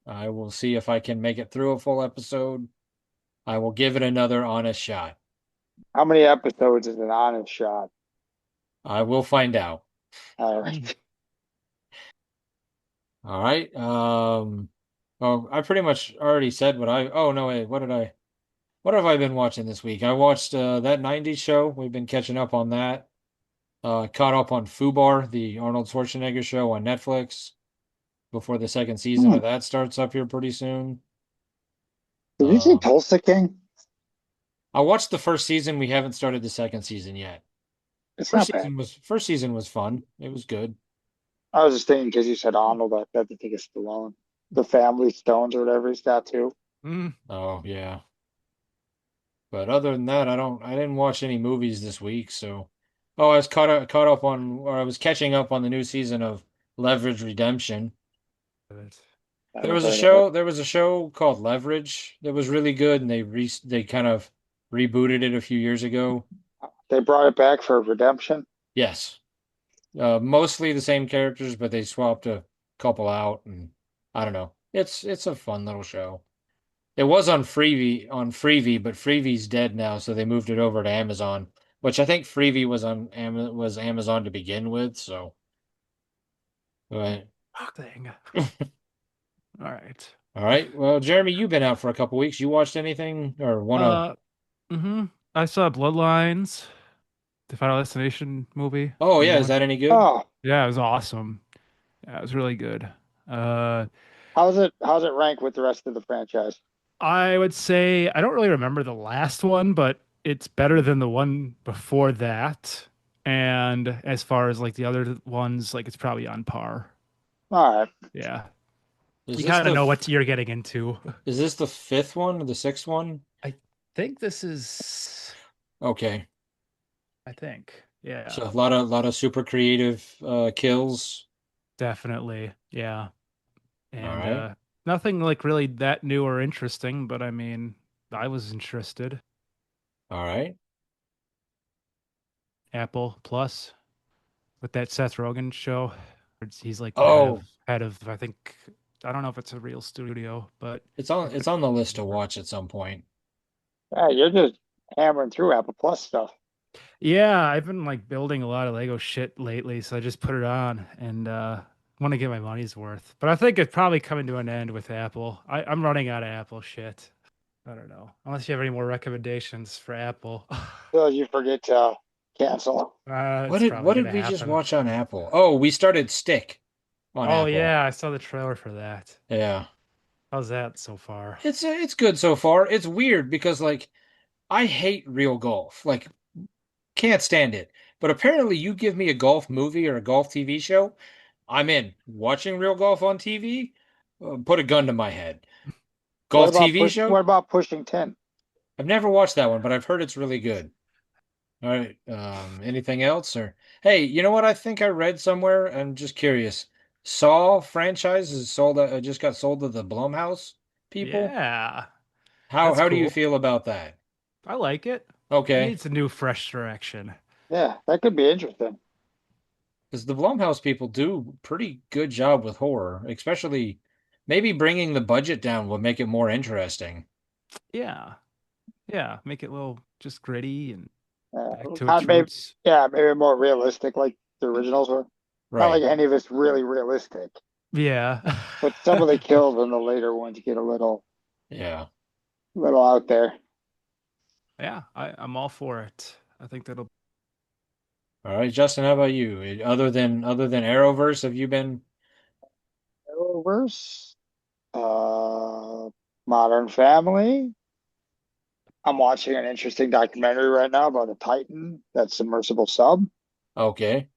I will see if I can make it through a full episode. I will give it another honest shot. How many episodes is an honest shot? I will find out. All right. All right. Oh, I pretty much already said oh no, wait, what have I been watching this week? I watched that 90s show. We've been catching up on that. Caught up on Fubar, the Arnold Schwarzenegger show on Netflix before the second season Hmm. of that starts up here pretty soon. Did you see Uh, Tulsa King? I watched the first season. We haven't started the second season yet. It's not bad. First season was fun. It was good. I was just thinking because you said Arnold, I had to think of Stallone. The Family Stones or whatever he's got too. Mm. Oh yeah. But other than that, I didn't watch any movies this week, so oh, I was caught up on or I was catching up on the new season of Leverage Redemption. I haven't heard of it. There was a show called Leverage that was really good and they kind of rebooted it a few years ago. They brought it back for Redemption. Yes. Mostly the same characters, but they swapped a couple out, and I don't know. It's a fun little show. It was on Freevee, but Freevee's dead now, so they moved it over to Amazon, which I think Freevee was Amazon to begin with. So, but Oh, dang. All right. all right. Well, Jeremy, you've been out for a couple weeks. You watched anything or one of? Uh, mm-hmm. I saw Bloodlines, the Final Destination movie, Oh the new yeah, is one. that any good? Oh, Yeah, it was awesome. Yeah, it was really good. Uh, how's it rank with the rest of the franchise? I would say I don't really remember the last one, but it's better than the one before that. And as far as like the other ones, like it's probably on par. All right. Yeah. Is You this kind of the know f- what you're getting into. is this the fifth one or the sixth one? I think this is, Okay. I think. So Yeah, a lot of super creative kills. definitely. Yeah. All And right. nothing like really that new or interesting, but I mean, I was interested. All right. Apple Plus with that Seth Rogen show. He's like the Oh, head of I think I don't know if it's a real studio, but it's on the list to watch at some point. Yeah, you're just hammering through Apple Plus stuff. yeah, I've been like building a lot of Lego shit lately, so I just put it on and want to get my money's worth. But I think it's probably coming to an end with Apple. I'm running out of Apple shit. I don't know. Unless you have any more recommendations for Apple. So you forget to cancel. What It's did probably what did gonna we just happen. watch on Apple? Oh, we started Stick on Oh Apple. yeah, I saw the trailer for that. Yeah. How's that so far? It's good so far. It's weird because like I hate real golf. Like can't stand it. But apparently you give me a golf movie or a golf TV show, I'm in. Watching real golf on TV, put a gun to my head. What Golf about TV push? What show? about pushing 10? I've never watched that one, but I've heard it's really good. All right. Anything else? Or hey, you know what? I think I read somewhere. I'm just curious. Saw franchise is sold. Just got sold to the Blumhouse people. Yeah, How that's how do you cool. feel about that? I like it. It Okay, needs a new, fresh direction. Yeah, that could be interesting. because the Blumhouse people do pretty good job with horror, especially maybe bringing the budget down will make it more interesting. Yeah, yeah. Make it a little just gritty and back to Kind its of maybe, roots. yeah, maybe more realistic, like the originals were. Not like Right. any of it's really realistic, Yeah. but some of the kills in the later ones get a Yeah. little out there. Yeah, I'm all for it. I think that'll. All right, Justin, how about you? Other than Arrowverse, have you been? Arrowverse, uh, Modern Family. I'm watching an interesting documentary right now about a Titan that's submersible sub. Okay.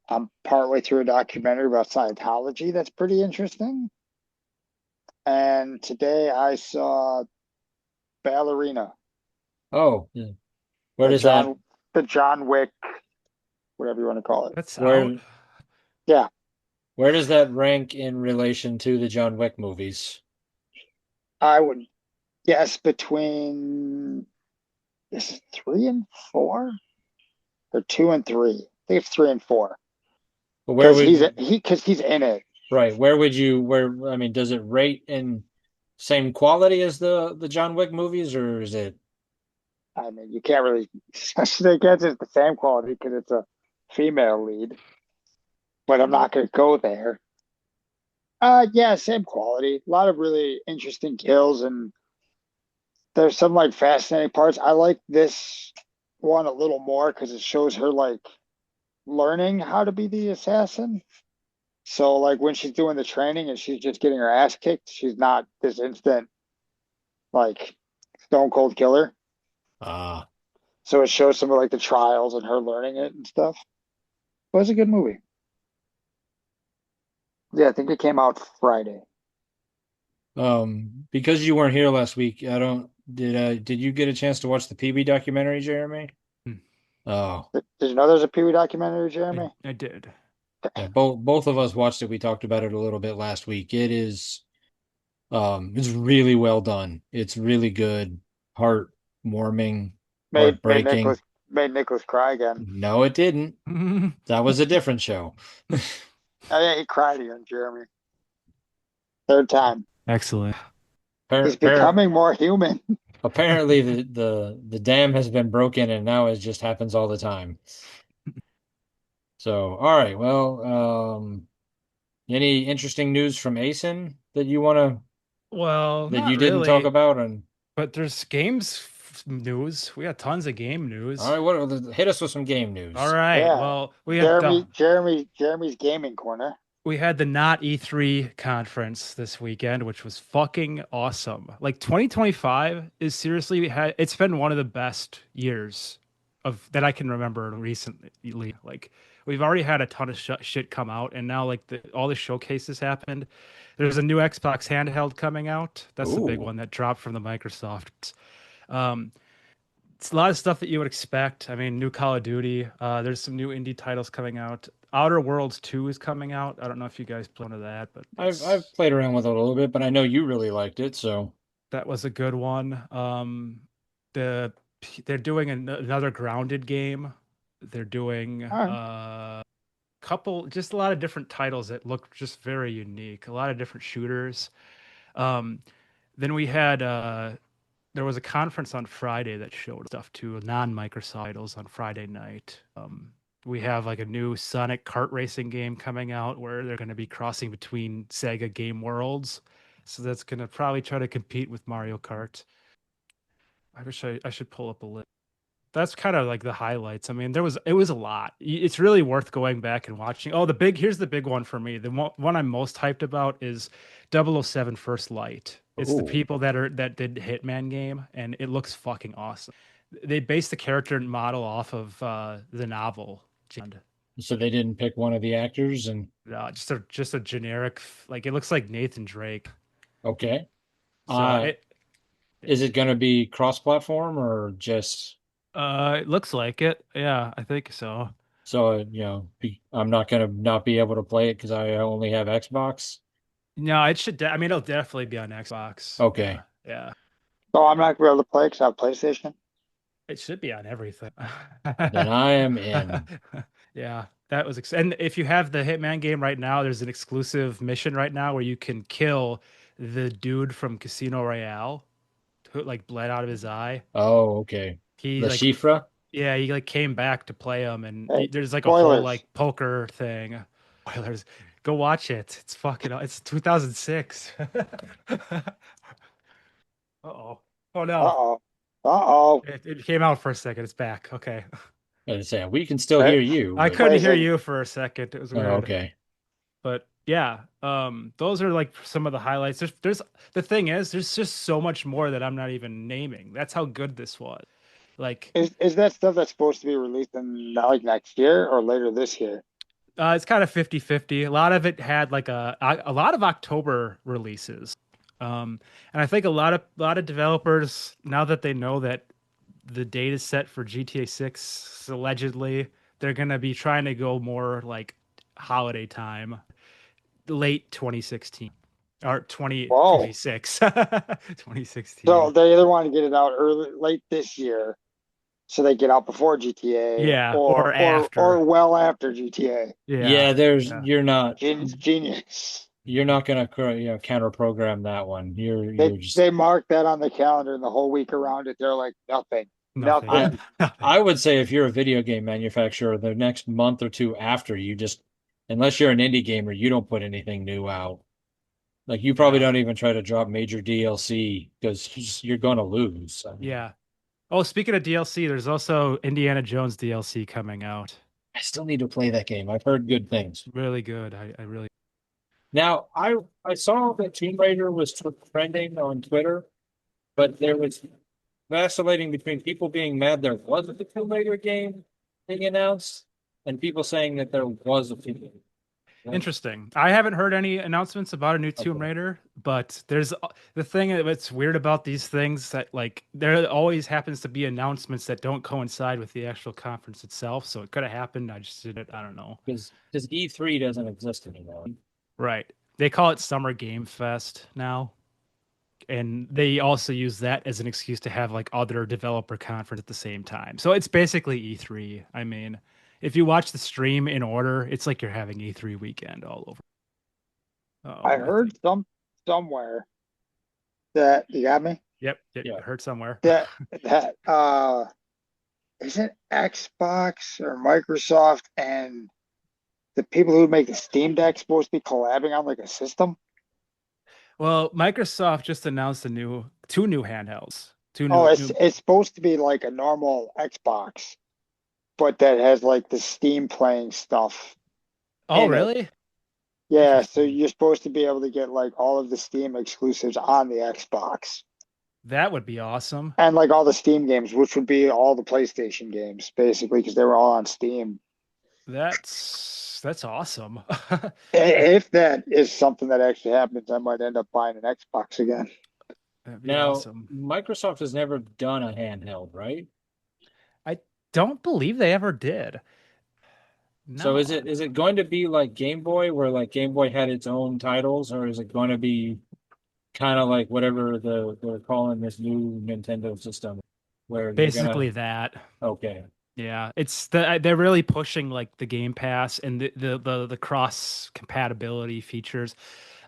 I'm partway through a documentary about Scientology that's pretty interesting. And today I saw Ballerina, Oh, yeah. Where the does that John the John Wick, whatever you want to call it. That's out. where Yeah, where does that rank in relation to the John Wick movies? I would guess between this is 3 and 4 or 2 and 3. I think it's 3 and 4 But where because he's would because he's in it. right, where would you where I mean, does it rate in same quality as the John Wick movies or is it I mean, you can't really say it's the same quality because it's a female lead, but I'm not going to go there. Yeah, same quality. A lot of really interesting kills, and there's some like fascinating parts. I like this one a little more because it shows her like learning how to be the assassin. So like when she's doing the training and she's just getting her ass kicked, she's not this instant like stone cold killer. ah So it shows some of like the trials and her learning it and stuff. It was a good movie. Yeah, I think it came out Friday. because you weren't here last week, I don't did you get a chance to watch the PB documentary, Jeremy? Hmm. Oh, Did you know there's a Pee Wee documentary, I Jeremy? I did. yeah, both of us watched it. We talked about it a little bit last week. It's really well done. It's really good, heartwarming, Made heartbreaking. made Nicholas cry again. No, it didn't. That was a different show. Oh yeah, he cried again, Jeremy. Third time. Excellent. He's Par becoming more human. Apparently the dam has been broken and now it just happens all the time. So, all right. Well, any interesting news from ASIN that you want to Well, that not you didn't talk really, about? And but there's news. We got tons of game all news. right, hit us with some game All news. right. Yeah. Well, Jeremy's gaming corner. we had the not E3 conference this weekend, which was fucking awesome. Like 2025 is seriously it's been one of the best years of that I can remember recently. Like we've already had a ton of shit come out, and now like all the showcases happened. There's a new Xbox handheld coming out. That's the big Ooh, one that dropped from the Microsoft. Um, it's a lot of stuff that you would expect. I mean, new Call of Duty. There's some new indie titles coming out. Outer Worlds 2 is coming out. I don't know if you guys play into that, but I've played around with it a little bit, but I know you really liked it, so that was a good one. The they're doing another Grounded game. They're doing All right. couple just a lot of different titles that look just very unique. A lot of different shooters. Um, then we had there was a conference on Friday that showed stuff to non-Microsoft titles on Friday night. We have like a new Sonic kart racing game coming out where they're going to be crossing between Sega game worlds. So that's going to probably try to compete with Mario Kart. I wish I should pull up a list. That's kind of like the highlights. I mean, it was a lot. It's really worth going back and watching. Oh, here's the big one for me. The one I'm most hyped about is 007 First Light. It's the ooh. people that did Hitman game, and it looks fucking awesome. They based the character and model off of the novel. And, So they didn't pick one of the actors and just a generic like it looks like Nathan Drake. okay. So Uh is it going to be cross-platform or just it looks like it. Yeah, I think so. so I'm not going to not be able to play it because I only have Xbox? No, it should. I mean, it'll definitely be on Xbox. Yeah, Okay. yeah. So I'm not gonna be able to play because I have PlayStation. It should be on everything. Then I am in. Yeah, that was. And if you have the Hitman game right now, there's an exclusive mission right now where you can kill the dude from Casino Royale who like bled out of his eye. Oh, okay. He The like, Shifra? yeah, he like came back to play him, and Hey, there's like a whole spoilers. like poker thing. Spoilers. Go watch it. It's fucking. It's 2006. Uh-oh. Oh no. Uh-oh. Uh-oh. It came out for a second. It's back. Okay. I was saying we can still Right? hear you, I but couldn't hear Phrasing. you for a second. It was oh, weird. okay. But yeah, those are like some of the highlights. There's the thing is, there's just so much more that I'm not even naming. That's how good this was. Like, Is that stuff that's supposed to be released in like next year or later this year? it's kind of 50-50. A lot of it had like a lot of October releases. And I think a lot of developers now that they know that the date is set for GTA 6 allegedly, they're gonna be trying to go more like holiday time, late 2016 or Whoa. 2026. So 2016. they either want to get it out early, late this year, so they get out before GTA, Yeah, or or after. well after GTA. Yeah. Yeah, there's Yeah. Genius. you're not gonna counter program that one. You're just They mark that on the calendar and the whole week around it, they're like nothing, Nothing. I nothing. Nothing. I would say if you're a video game manufacturer, the next month or two after you just unless you're an indie gamer, you don't put anything new out. Like you probably Yeah. don't even try to drop major DLC because you're gonna lose. I mean, Yeah. Oh, speaking of DLC, there's also Indiana Jones DLC coming out. I still need to play that game. I've heard good things. Really good. I really Now, I saw that Tomb Raider was trending on Twitter, but there was vacillating between people being mad there wasn't a Tomb Raider game being announced and people saying that there was a Tomb Raider. Interesting. I haven't heard any announcements about a new Tomb Okay. Raider, but there's the thing that's weird about these things that like there always happens to be announcements that don't coincide with the actual conference itself. So it could have happened. I just did it. I don't know. Because E3 doesn't exist anymore. Right. They call it Summer Game Fest now. and they also use that as an excuse to have like other developer conference at the same time. So it's basically E3. I mean, if you watch the stream in order, it's like you're having E3 weekend all over. I I think. heard somewhere that you got me Yep, Yeah. I heard somewhere. that that is it Xbox or Microsoft and the people who make the Steam Deck supposed to be collabing on like a system? Well, Microsoft just announced two new handhelds. Two Oh, new it's new. it's supposed to be like a normal Xbox, but that has like the Steam playing stuff Oh, in it. really? Yeah, so Interesting. you're supposed to be able to get like all of the Steam exclusives on the Xbox That would be awesome. and like all the Steam games, which would be all the PlayStation games basically because they were all on Steam. That's awesome. If that is something that actually happens, I might end up buying an Xbox again. That'd be Now, awesome. Microsoft has never done a handheld, right? I don't believe they ever did. So No. is it going to be like Game Boy, where like Game Boy had its own titles, or is it going to be kind of like whatever they're calling this new Nintendo system, where they're gonna Basically that. okay, Yeah, they're really pushing like the Game Pass and the cross compatibility features.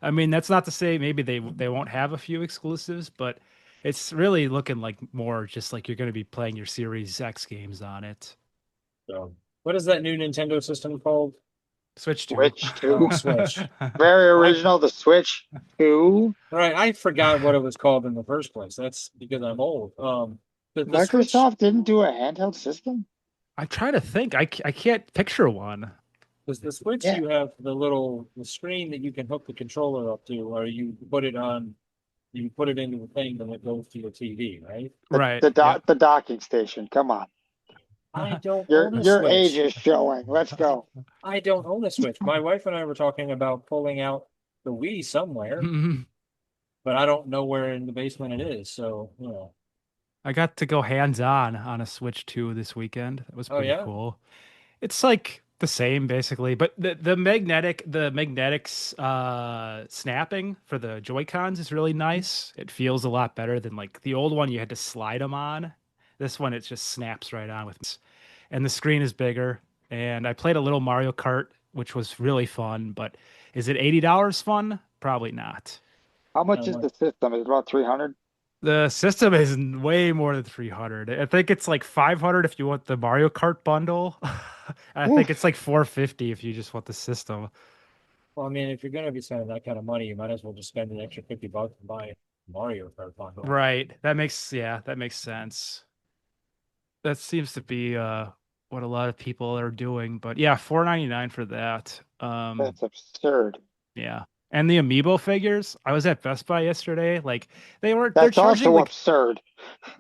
I mean, that's not to say maybe they won't have a few exclusives, but it's really looking like more just like you're going to be playing your Series X games on it. so what is that new Nintendo system called? Switch 2. Switch Oh, 2. Switch. Very I original, the Switch 2. right, I forgot what it was called in the first place. That's because I'm old. The Switch, Microsoft didn't do a handheld system? I'm trying to think. I can't picture one. the Switch, Yeah. you have the screen that you can hook the controller up to, or you put it into the thing, and it goes to your TV, right? The Right. the Yep. dock the docking station. Come on. I don't Your own a your age Switch. is showing. Let's go. I don't own a Switch. My wife and I were talking about pulling out the Wii somewhere, but I don't know where in the basement it is. So, I got to go hands on a Switch 2 this weekend. That was oh pretty yeah, cool. It's like the same basically, but the magnetics snapping for the Joy-Cons is really nice. It feels a lot better than like the old one you had to slide them on. This one it just snaps right on with, and the screen is bigger. And I played a little Mario Kart, which was really fun, but is it $80 fun? Probably not. How much I'm is like, the system? Is it about 300? The system is way more than 300. I think it's like 500 if you want the Mario Kart bundle. I think it's Oof. like 450 if you just want the system. well, I mean, if you're gonna be spending that kind of money, you might as well just spend an extra $50 and buy a Mario Kart bundle. Right. That makes sense. That seems to be what a lot of people are doing. But yeah, 499 for that. That's absurd. Yeah. And the amiibo figures, I was at Best Buy yesterday. Like they're That's charging also like absurd.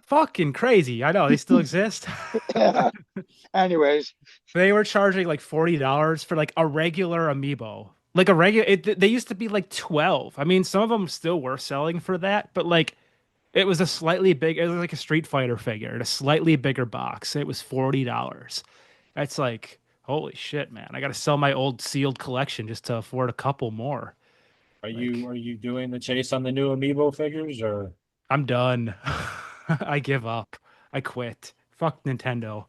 fucking crazy. I know they still exist. Yeah. Anyways, They were charging like $40 for like a regular amiibo. Like a regular, they used to be like 12. I mean, some of them still were selling for that, but like it was a slightly big, it was like a Street Fighter figure in a slightly bigger box. It was $40. That's like, holy shit, man. I got to sell my old sealed collection just to afford a couple more. Like, Are you doing the chase on the new Amiibo figures, or I'm done. I give up. I quit. Fuck Nintendo.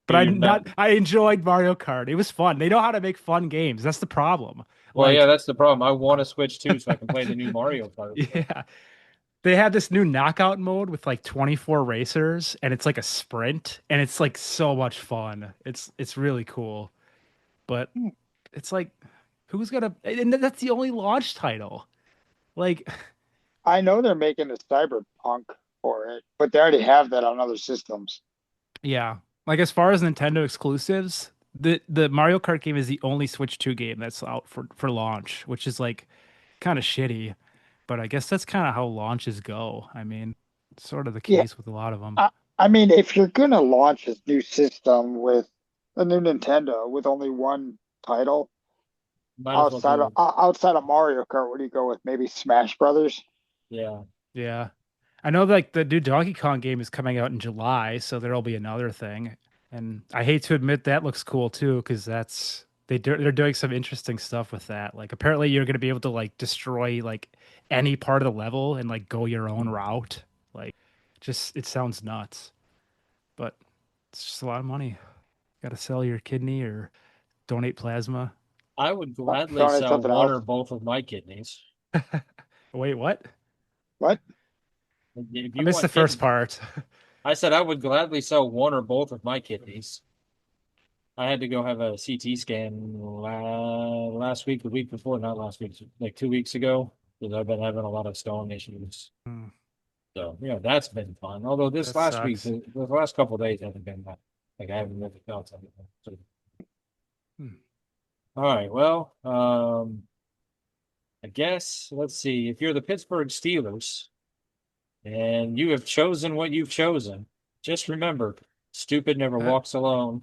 But you're not? I enjoyed Mario Kart. It was fun. They know how to make fun games. That's the problem. Well, yeah, Like, that's the problem. I want to Switch too, so I can play the new Mario Kart. yeah. They had this new knockout mode with like 24 racers and it's like a sprint and it's like so much fun. It's really cool. But it's like who's gonna and that's the only launch title. Like I know they're making a cyberpunk for it, but they already have that on other systems. yeah. Like as far as Nintendo exclusives, the Mario Kart game is the only Switch 2 game that's out for launch, which is like kind of shitty. But I guess that's kind of how launches go. I mean, it's sort of the Yeah, case with a lot of them. I, I mean, if you're gonna launch this new system with a new Nintendo with only one title Might as well do. outside of Mario Kart, what do you go with? Maybe Smash Brothers? Yeah. Yeah. I know like the new Donkey Kong game is coming out in July, so there'll be another thing. And I hate to admit that looks cool too, because they're doing some interesting stuff with that. Like apparently you're gonna be able to like destroy like any part of the level and like go your own route. Like just it sounds nuts, but it's just a lot of money. Got to sell your kidney or donate plasma. I would gladly Donate sell something one else. or both of my kidneys. Wait, what? What? If I you missed the want first kidney, part. I said I would gladly sell one or both of my kidneys. I had to go have a CT scan last week, the week before, not last week, like 2 weeks ago, because I've been having a lot of stone issues. Hmm, So, that's been fun. Although this that last week, sucks. the last couple of days haven't been that, like I haven't really felt anything. So, Hmm. all right, well, I guess let's see. If you're the Pittsburgh Steelers and you have chosen what you've chosen, just remember, stupid never walks alone.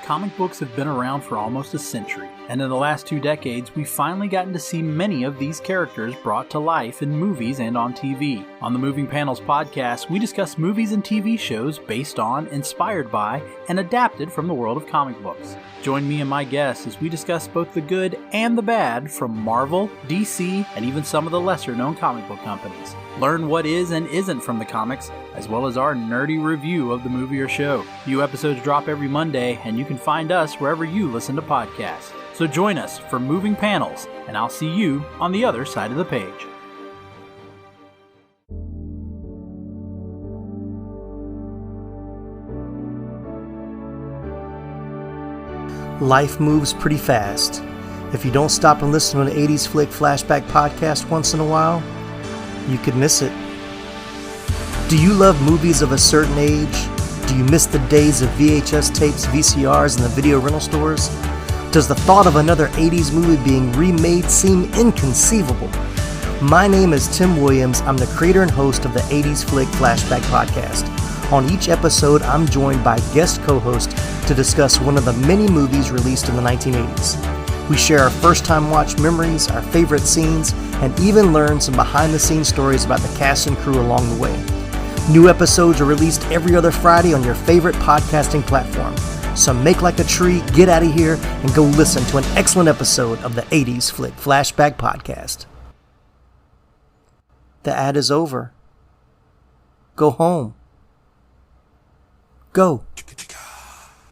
Comic books have been around for almost a century, and in the last 2 decades, we've finally gotten to see many of these characters brought to life in movies and on TV. On the Moving Panels podcast, we discuss movies and TV shows based on, inspired by, and adapted from the world of comic books. Join me and my guests as we discuss both the good and the bad from Marvel, DC, and even some of the lesser-known comic book companies. Learn what is and isn't from the comics, as well as our nerdy review of the movie or show. New episodes drop every Monday, and you can find us wherever you listen to podcasts. So join us for Moving Panels, and I'll see you on the other side of the page. Life moves pretty fast. If you don't stop and listen to an 80s Flick Flashback podcast once in a while, you could miss it. Do you love movies of a certain age? Do you miss the days of VHS tapes, VCRs, and the video rental stores? Does the thought of another 80s movie being remade seem inconceivable? My name is Tim Williams. I'm the creator and host of the 80s Flick Flashback podcast. On each episode, I'm joined by guest co-hosts to discuss one of the many movies released in the 1980s. We share our first-time watch memories, our favorite scenes, and even learn some behind-the-scenes stories about the cast and crew along the way. New episodes are released every other Friday on your favorite podcasting platform. So make like a tree, get out of here, and go listen to an excellent episode of the 80s Flick Flashback podcast. The ad is over. Go home. Go.